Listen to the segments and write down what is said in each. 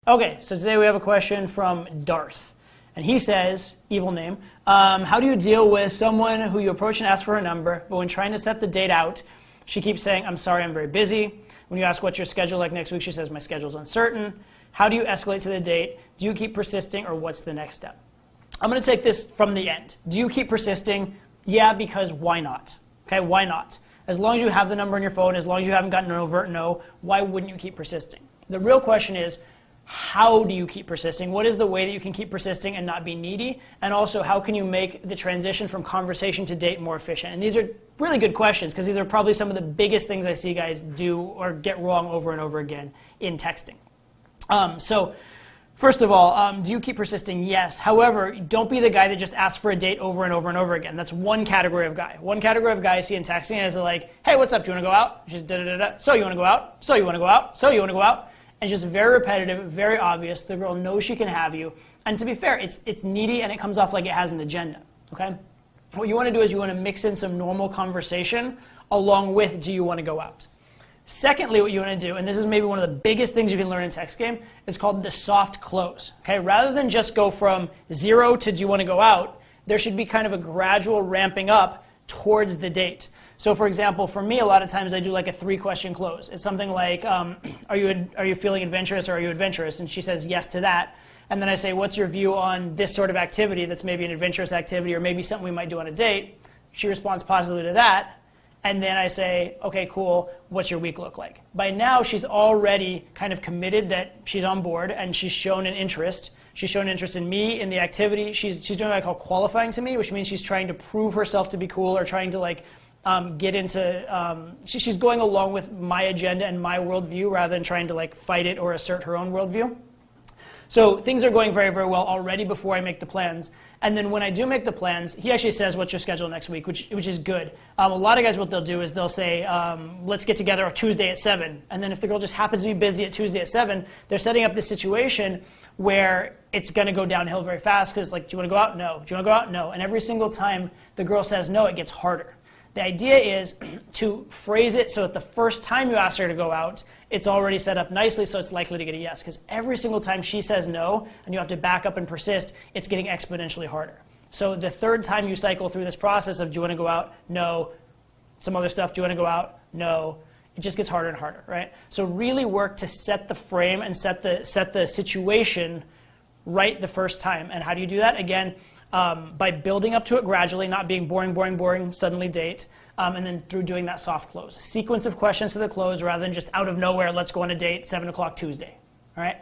Okay, so today we have a question from Darth. And he says, evil name, how do you deal with someone who you approach and ask for her number, but when trying to set the date out, she keeps saying, I'm sorry, I'm very busy. When you ask what's your schedule like next week, she says, my schedule's uncertain. How do you escalate to the date? Do you keep persisting, or what's the next step? I'm going to take this from the end. Do you keep persisting? Yeah, because why not? Okay, why not? As long as you have the number on your phone, as long as you haven't gotten an overt no, why wouldn't you keep persisting? The real question is, how do you keep persisting? What is the way that you can keep persisting and not be needy? And also, how can you make the transition from conversation to date more efficient? And these are really good questions, because these are probably some of the biggest things I see guys do or get wrong over and over again in texting. So first of all, do you keep persisting? Yes. However, don't be the guy that just asks for a date over and over and over again. That's one category of guy. One category of guy I see in texting is like, hey, what's up? Do you want to go out? Just da-da-da-da. So you want to go out? So you want to go out? So you want to go out? And just very repetitive, very obvious. The girl knows she can have you. And to be fair, it's needy and it comes off like it has an agenda. Okay? What you want to do is you want to mix in some normal conversation along with do you want to go out. Secondly, what you want to do, and this is maybe one of the biggest things you can learn in text game, is called the soft close. Okay? Rather than just go from 0 to do you want to go out, there should be kind of a gradual ramping up towards the date. So for example, for me, a lot of times I do like a 3-question close. It's something like, are you feeling adventurous, or are you adventurous? And she says yes to that. And then I say, what's your view on this sort of activity that's maybe an adventurous activity or maybe something we might do on a date? She responds positively to that. And then I say, okay, cool, what's your week look like? By now, she's already kind of committed that she's on board and she's shown an interest. She's shown interest in me, in the activity. She's doing what I call qualifying to me, which means she's trying to prove herself to be cool or trying to like get into, she's going along with my agenda and my worldview rather than trying to like fight it or assert her own worldview. So things are going very, very well already before I make the plans. And then when I do make the plans, he actually says, what's your schedule next week, which is good. A lot of guys, what they'll do is they'll say, let's get together on Tuesday at 7. And then if the girl just happens to be busy at Tuesday at 7, they're setting up this situation where it's going to go downhill very fast because like, do you want to go out? No. Do you want to go out? No. And every single time the girl says no, it gets harder. The idea is to phrase it so that the first time you ask her to go out, it's already set up nicely so it's likely to get a yes. Because every single time she says no, and you have to back up and persist, it's getting exponentially harder. So the third time you cycle through this process of do you want to go out? No. Some other stuff, do you want to go out? No. It just gets harder and harder, right? So really work to set the frame and set the situation right the first time. And how do you do that? Again, by building up to it gradually, not being boring, boring, boring, suddenly date, and then through doing that soft close. A sequence of questions to the close rather than just out of nowhere, let's go on a date, 7 o'clock Tuesday. All right?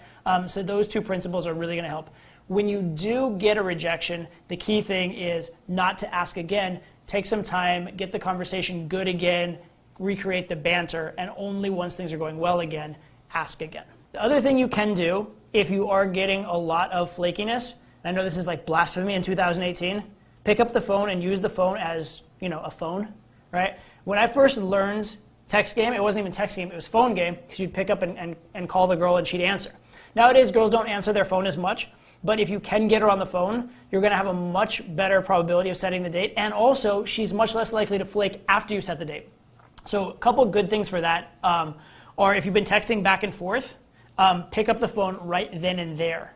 So those two principles are really going to help. When you do get a rejection, the key thing is not to ask again. Take some time, get the conversation good again, recreate the banter, and only once things are going well again, ask again. The other thing you can do, if you are getting a lot of flakiness, I know this is like blasphemy in 2018. Pick up the phone and use the phone as, a phone, right? When I first learned text game, it wasn't even text game, it was phone game, because you'd pick up and call the girl and she'd answer. Nowadays, girls don't answer their phone as much, but if you can get her on the phone, you're going to have a much better probability of setting the date, and also, she's much less likely to flake after you set the date. So a couple good things for that are if you've been texting back and forth, pick up the phone right then and there.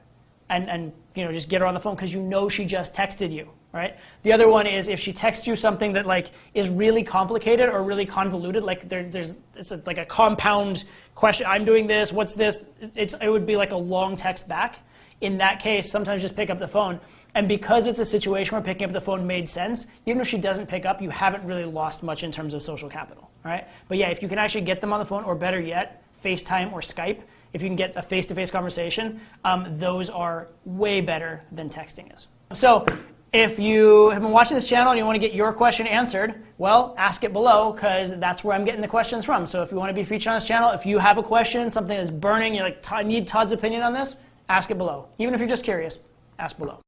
And just get her on the phone because you know she just texted you, right? The other one is if she texts you something that like is really complicated or really convoluted, like it's like a compound question. I'm doing this. What's this? It would be like a long text back. In that case, sometimes just pick up the phone. And because it's a situation where picking up the phone made sense, even if she doesn't pick up, you haven't really lost much in terms of social capital, all right? But yeah, if you can actually get them on the phone, or better yet, FaceTime or Skype, if you can get a face-to-face conversation, those are way better than texting is. So if you have been watching this channel and you want to get your question answered, well, ask it below because that's where I'm getting the questions from. So if you want to be featured on this channel, if you have a question, something that's burning, you're like, I need Todd's opinion on this, ask it below. Even if you're just curious, ask below.